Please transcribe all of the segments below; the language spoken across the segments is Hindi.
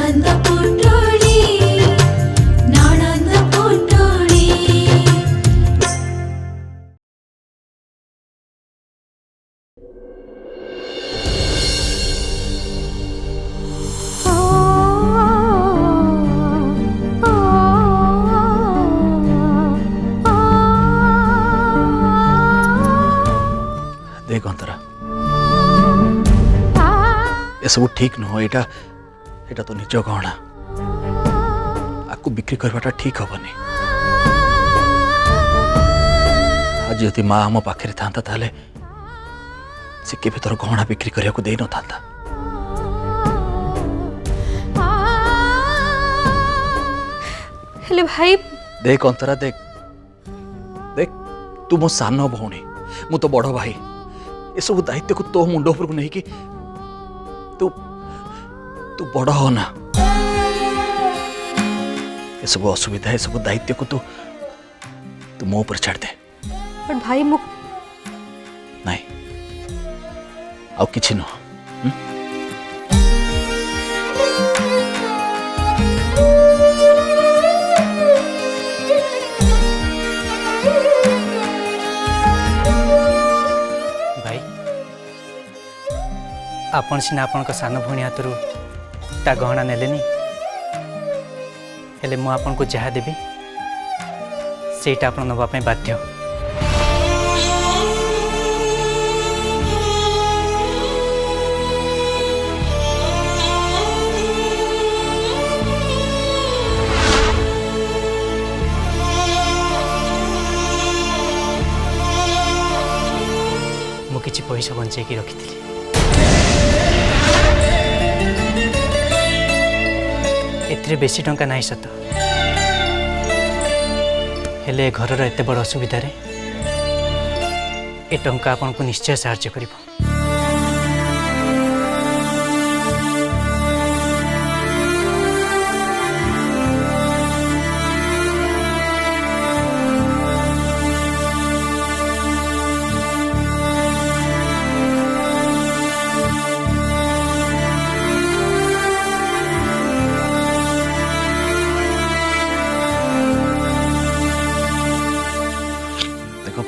ननंद पुटोळी ननंद पुटोळी देख अंतरा ये सब ठीक नुह एटा एटा तो निज गहना आपको बिक्री करवाटा ठीक हेनी आज यदि माँ आम पाखे था से केबे तोर गहना बिक्री करने को दे न था। हेले भाई देख अंतरा देख देख तू मो सान भौणी मु तो बड़ भाई ये सब दायित्व को तो मुंड उपर को नहीं कि तू तू बड़ हो ना ये सब असुविधा ये सब दायित्व को तू मो ऊपर छाड़ दे। पर भाई मु नहीं आउ किछि न भाई आपण सिना आपण सान भूणी हाथ ता गहना नेलेनी हेले मु आपण को जहा देबी सेटा आपण नबा पे बाध्य। मु किछि पैसा बंचे की रखी थी एतरे बेसी टंका नहीं सत हेले घरर एते बड़ असुविधा रे ए टंका आपन को निश्चय साहाय्य करिबो।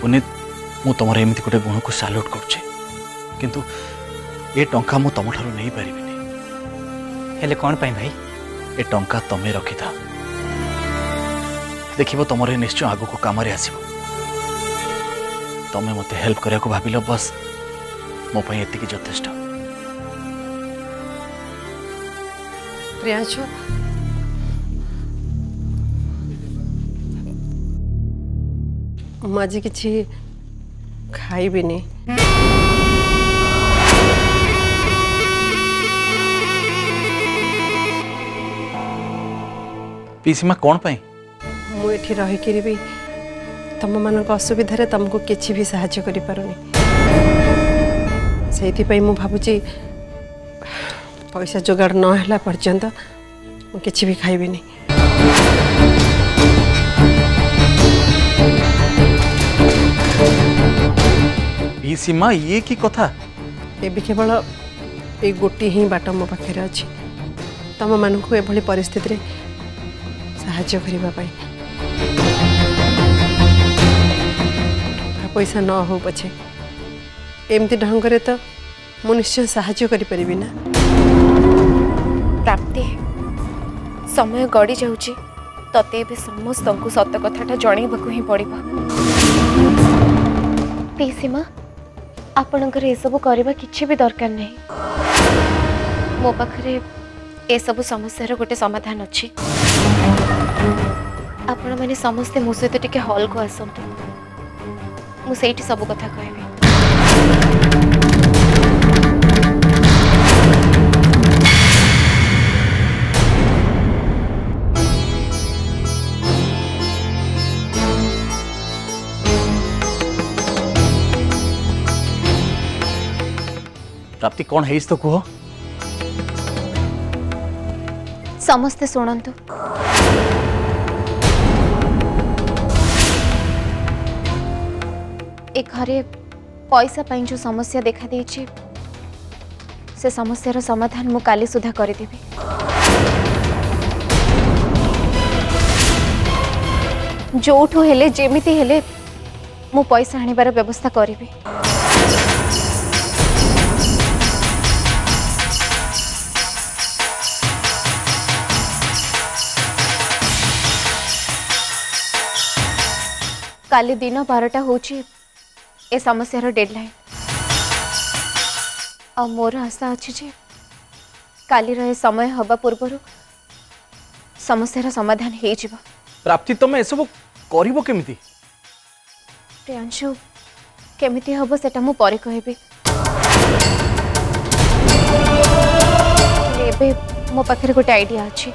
पुनीत मु तुम एमती गोटे गुण को साल्यूट करुचे किंतु ये टंका मु तुम ठारू नहीं पारिबिनी। हेले कौन पाई भाई ए टंका तमे रखी था देखिबो तुम निश्चय आगो को काम आसीबो तमे मते हेल्प करिया को भाबिलो बस मो पई एतिकी यथेष्ट। प्रियांशु माजी किछि खाइबिनी पीसीमा कौन पाई मु एठी रही किरी भी तम मानक असुविधा रे तुमको किछि भी सहायता करि पारुनी सेति पई मु भाबुची पैसा जोगाड़ न हला पर्यंत मु किछि भी खाइबिनी। सीमा ये की कथा ए भी केवल ए गोटी ही बाट मो पाखे अच्छी तुम मानक एभली परिस्थिति रे साहाय्य करबा पाई पैसा न हो पछे एमती ढंग रे तो मु निश्चय साहाय्य करि परिबी ना। प्राप्ति समय गड़ी जाउची तते बे समस्त को सत्य कथाटा जणैबाकू ही पड़िबा। पीसीमा आपणकर ए सब करबा किछि भी दरकार नहीं मो पाखरे ए सब समस्या गोटे समाधान अच्छी आपण माने समस्ते मो सहित टिके हॉल को आसंतु मु सेठी सब कथा कहबी। प्राप्ति कौन है तो कह समस्ते शुणु ए घरे पैसा पाई जो समस्या देखा देछि से समस्यार समाधान मु काली सुधा कर देबी। जोठू हेले जेमिति हेले मु पैसा आनिबार व्यवस्था करी। काली दिन 12टा होची ए समस्यार डेडलाइन आ मोर आशा अच्छी जे कालीर ए समय हवा पूर्व समस्यार समाधान हो जिवो। प्राप्ति तुम एसबू करिवो केमिति? प्रियांशु केमिति हबो सेटा मु परे कहबी। एबे मो पाखरे गोटे आइडिया अछि।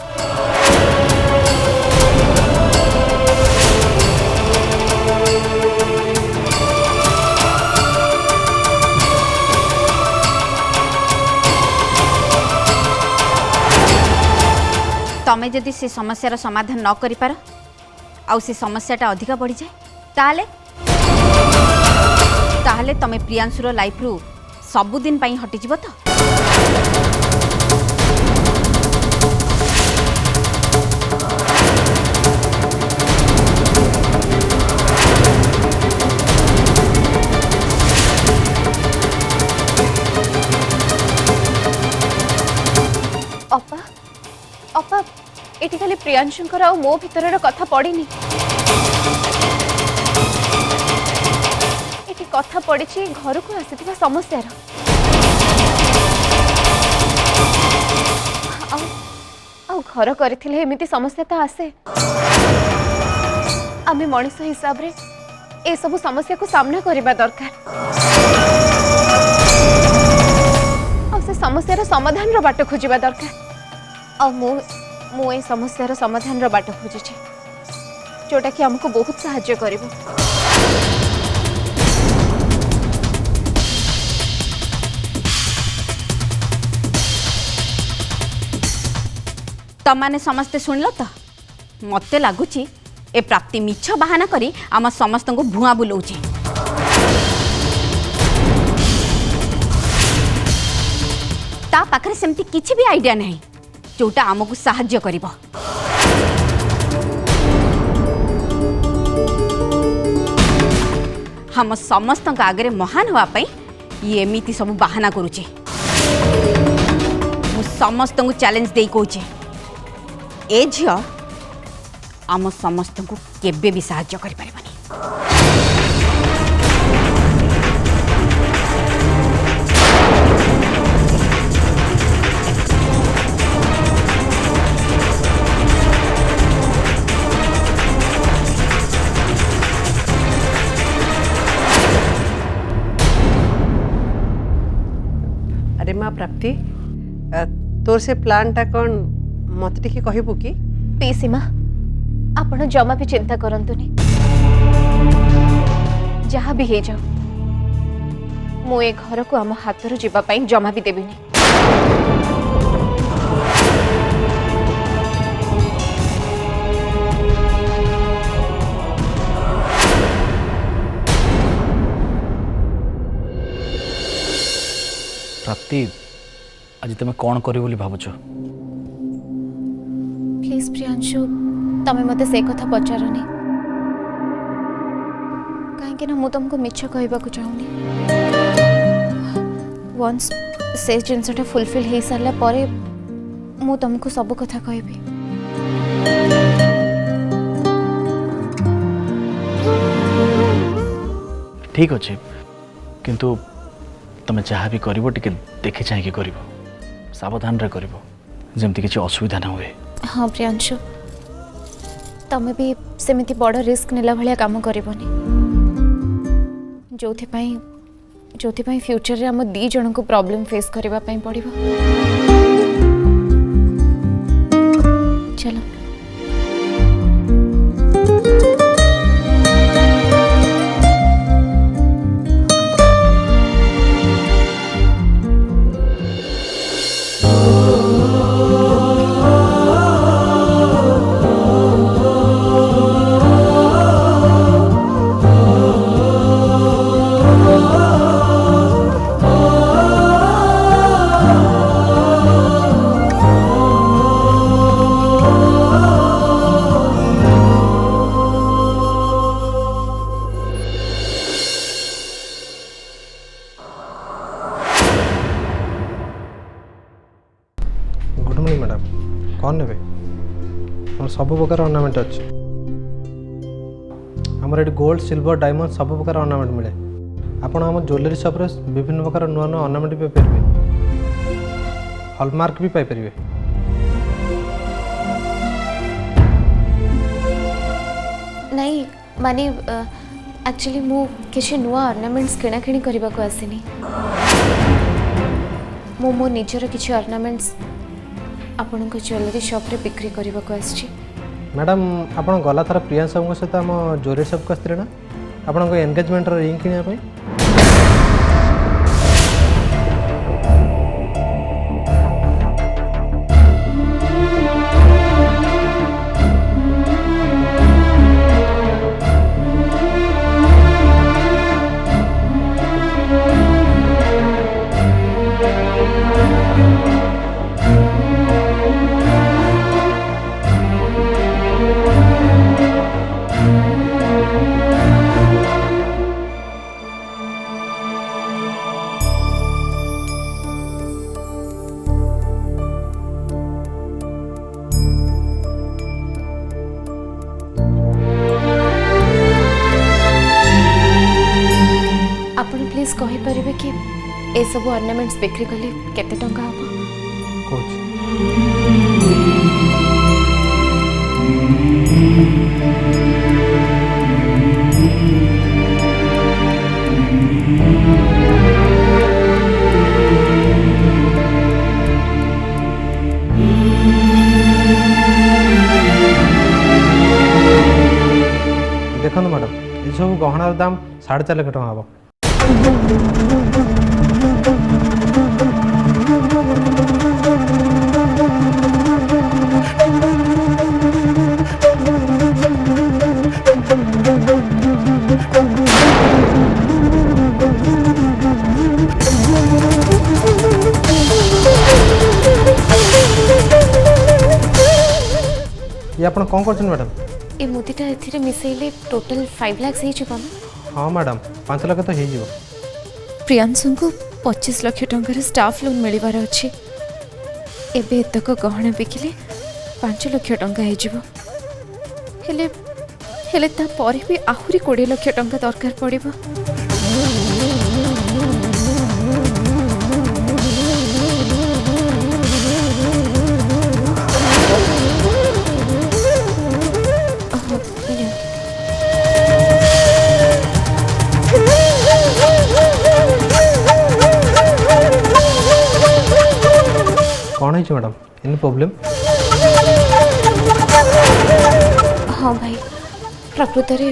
तमे जदि से समस्यार समाधान न करि पार आउ से समस्याटा अधिक बढ़ी जाए ताहले तमे प्रियांशुर लाइफ रु सबुदिन पाई हटिଯିब तो? अपा अपा एटी खाली प्रियांशुंकर आ मो भीतर कथा पड़ीनी, एटी कथा पड़ी घर को आसी समस्यार। घर करथिले एमिति समस्या तो आसे। आमे मनुष्य हिसाब रे ए सब समस्या को सामना करबा दरकार। आ से समस्यार समाधान रो बाट खोजिबा दरकार। आ मु ए समस्यार समाधान रो बाट खोजिछि जोटा कि हमको बहुत सहायता करिवो। तमाने समस्ते सुनल तो? मते लागुची ए प्राप्ति मिछ बहाना करी आम समस्त को भुआ बुलाऊची। ता पाखरे सेमती किछि भी आइडिया नहीं जोटा आमको साहाय्य करिवो। हम समस्त आगे महान होगापी ये एमिति सब बाहाना करुचे। मु समस्त को चैलेंज दे कहूचे ए झियो आम समस्त को केबे भी साहाय्य करि परिबानी। अरे माँ प्राप्ति तोर से प्लान टा कौन मत टिके कहबू कि? पीसीमा आपण जमा भी चिंता करंतुनी। जहाँ भी हे जाओ मु ए घर को आम हाथ जीवा पाई जमा भी देबिनी। प्राप्ति आज तुम कौन करी बोली भावुच? प्लीज प्रियांशु तमे मते से कथा पचारनी कहीं ना मु तुमको मिछ कहबा को चाहूनी। वंस से जिनसटा फुलफिल हो सारा परे मु तुमको सब कथा कहबी। ठीक अच्छे किंतु तुम जहाँ भी कर देखी चाहिए कर सावधान रे कर जमती किसी असुविधा ना हुए। हाँ प्रियांशु तमें भी सेमिति बड़ रिस्क नेला भलिया काम करबनी जोथि फ्यूचर रे हम दी जन को प्रॉब्लम फेस करबा पई पड़िबो। चलो मैडम कौन ने हम सब प्रकार अर्नामेंट अच्छे आमर ये गोल्ड सिल्वर डायमंड सब प्रकार अर्नामेंट मिले आपड़ आम ज्वेलरी शॉप विभिन्न प्रकार नुआ नुआ अर्नामेंट भी पाइपर हॉलमार्क भी पाइपर। नहीं माने एक्चुअली मु किसी नुआ ऑर्नामेंट्स किणाकिणी करने को आसनी मो निजर किसी ऑर्नामेंट्स आपण को ज्वेलरी शॉप रे बिक्री करने को आसी। मैडम आप गला थर प्रियांशा सहित आम ज्वेलरी शॉप को आसते ना आप एंगेजमेंट रिंग किनापी आपण प्लीज कहि परिबे कि ए सब ऑर्नामेंट्स बिक्री कले केते टंका हो देखो मैडम ये सब गहनार दाम 4.5 लाख टका हम। ये आपण कौन कर मैडम ए मुदीटा एथिरे मिसैले टोटल 5 लाख हे जबन। हाँ मैडम 5 लाख तो हो। प्रियांशु को 25 लाख टंकार स्टाफ लोन मिलबार अच्छे एबे एतक गहना बिकिले 5 लाख टंका हे जिवो हेले हेले ता परे भी आहुरी 20 लाख टंका दरकार पड़िबो। कौन है मैडम इन प्रॉब्लम? हाँ भाई प्रकृत रे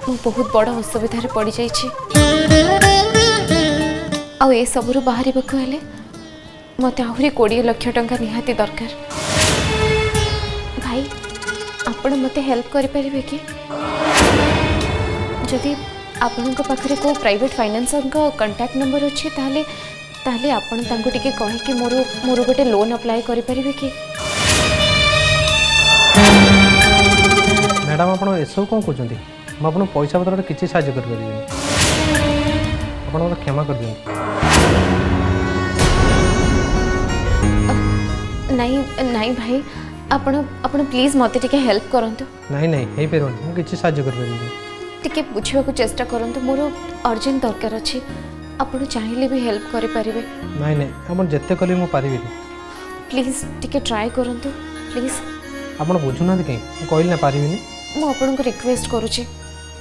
मु बहुत बड़ असुविधा पड़ जाइछि आ ए सबरु बाहर हेले मत आहरी 20 लाख टंका निहाती दरकार। भाई आपण मते हेल्प करि परिबे कि जदि आपण पाखरे को प्राइवेट फाइनेंसर को कांटेक्ट नंबर अच्छी ताले आपण तांको टिके कहि कि मोर गोटे लोन अप्लाई करि परिबे कि? मैडम आप एसब कौन कर मुझे पैसा पत्र किसी साहय कर क्षमा कर दिखाँ। नहीं नहीं भाई आपण प्लीज मते टिके हेल्प करंतु। नहीं नहीं हो पारे मुझे किसी साहय कर टिके बुझिबा को चेष्टा करंतु मोर अर्जेंट दरकार अछि आपण चाहिले भी हेल्प करि परिबे। नहीं नहीं आप जिते कले मुझे पारि प्लीज टिके ट्राई करंतु प्लीज। आप बुझुना कहीं कहली ना पारि मु आपन को रिक्वेस्ट करूची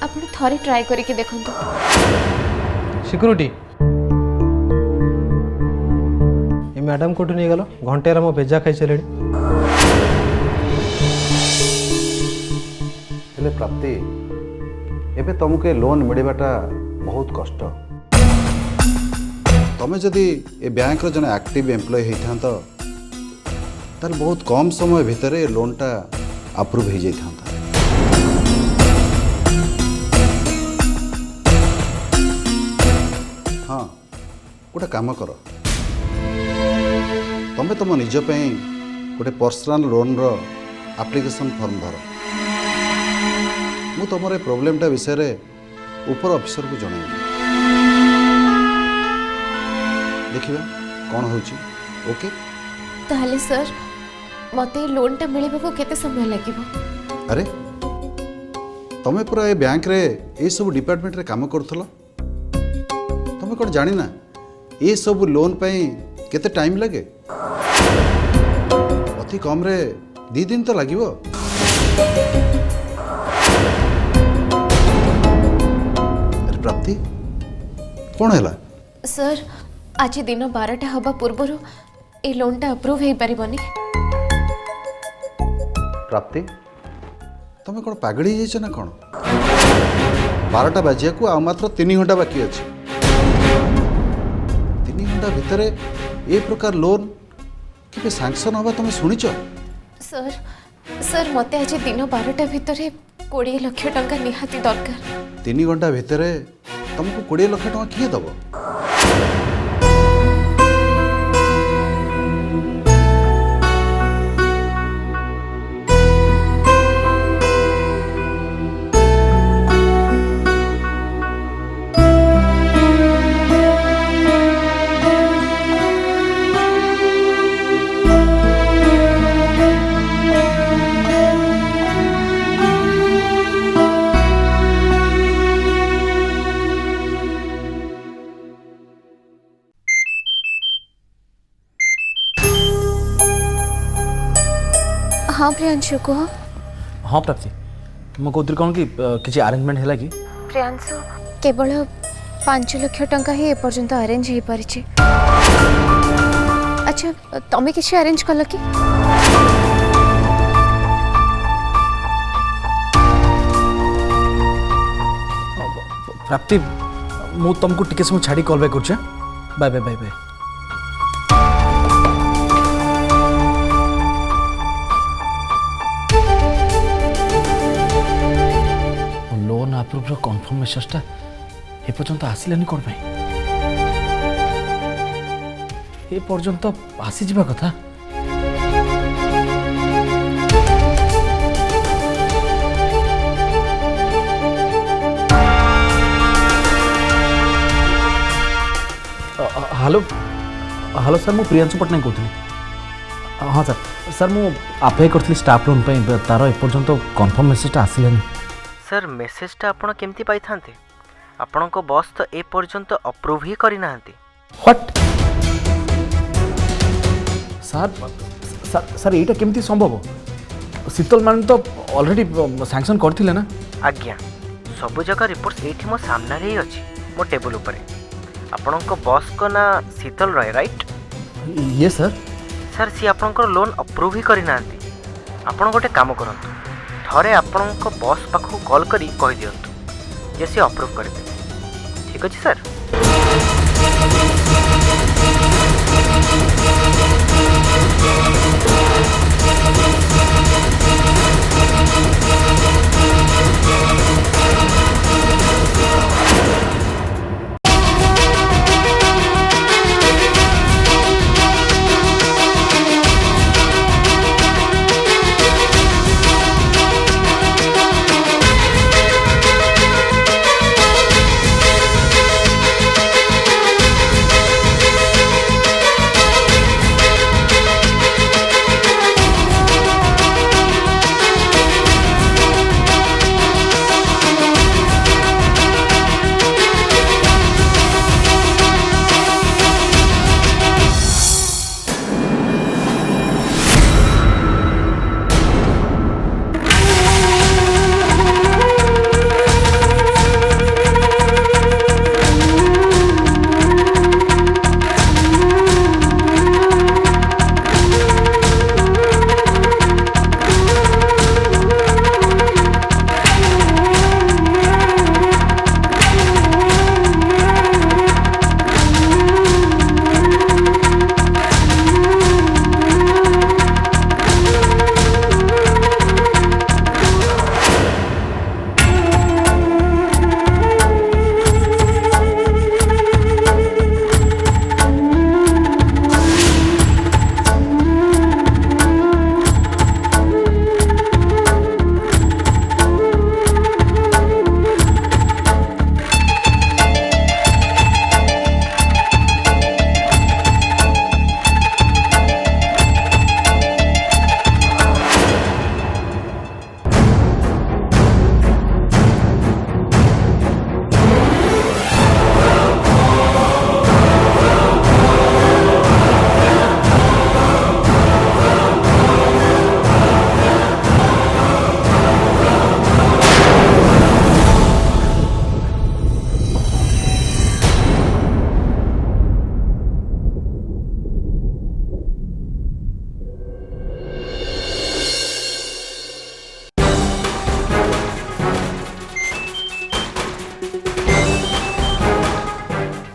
आपण थरी ट्राई करके देखंतु। सिक्यूरिटी ये मैडम कोठु नहीं गलो घंटे मो भेजा खाई चले प्राप्ति एबे तुमके लोन मिलवाटा बहुत कष्ट। तमें जदि ए बैंक जन एक्टिव एम्प्लॉय होता ताल बहुत कम समय भितर लोनटा अप्रूव हो जाता। हाँ गोटे काम कर तमें तुम निज गोटे पर्सनल लोन रो एप्लिकेशन फॉर्म भर मु तुम प्रोब्लेमटा विषय रे ऊपर ऑफिसर को जनइबी देखिबा कौन होची। ओके ताहले सर मते लोनटा मिलबा केते समय लागिबो? अरे तमें पूरा ये बैंक रे ये सब डिपार्टमेंट रे काम करथलो तमें कौन जानी ना ये सब लोन पे केते टाइम लगे अति कम रे 2 दिन तो लागिवो। अरे प्राप्ति कौन हैला? सर आज दिन 12टा हवा पूर्व ए लोनटा अप्रूव हो पारिबनी। प्राप्ति तमें कौन पागड़ी जाइछ ना कौन? 12टा बाजिया को आ मात्र 3 घंटा बाकी अछि। 3 घंटा भितर ए प्रकार लोन केबे सैंक्शन हवा तमें सुनिछ? सर सर मते आज दिन 12टा भितर 20 लाख टंका निहाती दरकार। 3 घंटा भितर तुमको 20 लाख टका किए दब? हाँ प्रियांशु को हाँ प्राप्ति मो कहती कौन कि किसी अरेंजमेंट है कि? प्रियांशु केवल 5 लाख टंका ही एपर्यंत अरेंज हो पारिछि। अच्छा तमे किसी अरेंज कल कि? प्राप्ति मु तुमको टिके समय छाड़ी कॉल बैक कर। Bye bye bye bye. Loan approve कन्फर्मेशनटा ए पर्यंत आसिलानी कौन भाई? ए पर्यंत आसी जिबा कथा। हेलो हेलो सर मु प्रियांशु पटनायक कहूँ। हाँ सर सर मु अप्लाई करथि स्टाफ लोन पे तार ए पर्यंत कन्फर्मेशनटा आसिलानी। सर मेसेजटा आपण केमती पाई थांते? आपण को बॉस तो ए पर्यंत अप्रूव ही करी नाहंती। व्हाट सर सर सर एटा केमती संभव? शीतल मैडम तो ऑलरेडी सैंक्शन करथिले ना? आज्ञा सब जगह रिपोर्ट एठी मो सामना रे अछि मो टेबल ऊपर। आपण को बॉस को ना शीतल रॉय राइट? ये सर सर सी आपण को लोन अप्रूव ही करी नाहंती। आपण गोटे काम करंतु थरे आपण को बॉस पाखु कॉल करी कहि दियंतु जे सी अप्रूव कर दे। ठीक अछि sir?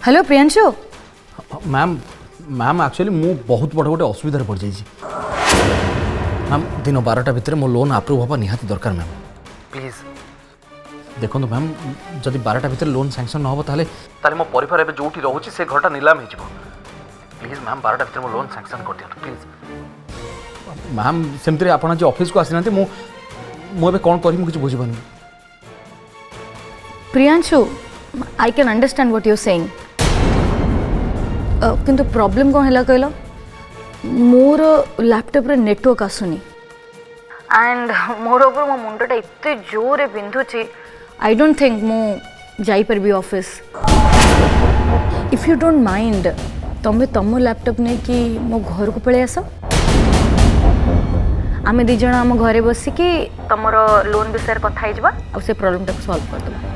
Hello Priyanshu ma'am ma'am actually मु बहुत बड़ गोटे असुविधा पड़ जाइए मैम दिन 12टा भितर मो लोन अप्रूव हवा निहाती दरकार मैम प्लीज देखो मैम जदि 12टा भितर लोन सैंक्शन न हो ताले मो परिवार एबे जोठी रहउची से घरटा नीलाम हेजिबो प्लीज मैम 12टा भितर मो लोन सैंक्शन कर दियौ प्लीज मैम सेमतरे आपण जे ऑफिस को आसिनांते मो एबे कोन करी मु किछ बुझिबनी Priyanshu I can understand what you are saying किंतु प्रॉब्लम कौन है कहल मोर लैपटॉप रे नेटवर्क आसुनी एंड मोर ऊपर मो मुंडटा एते जोरे बिंधुची आई डोंट थिंक मो जाई परबी office if you don't mind तमे तम लैपटॉप ने कि मो घर को पळे आस आमे दी जण आम घरे बसिकी तमरो लोन विषय कथा हिजबा आ से प्रॉब्लम टाको सॉल्व कर दबा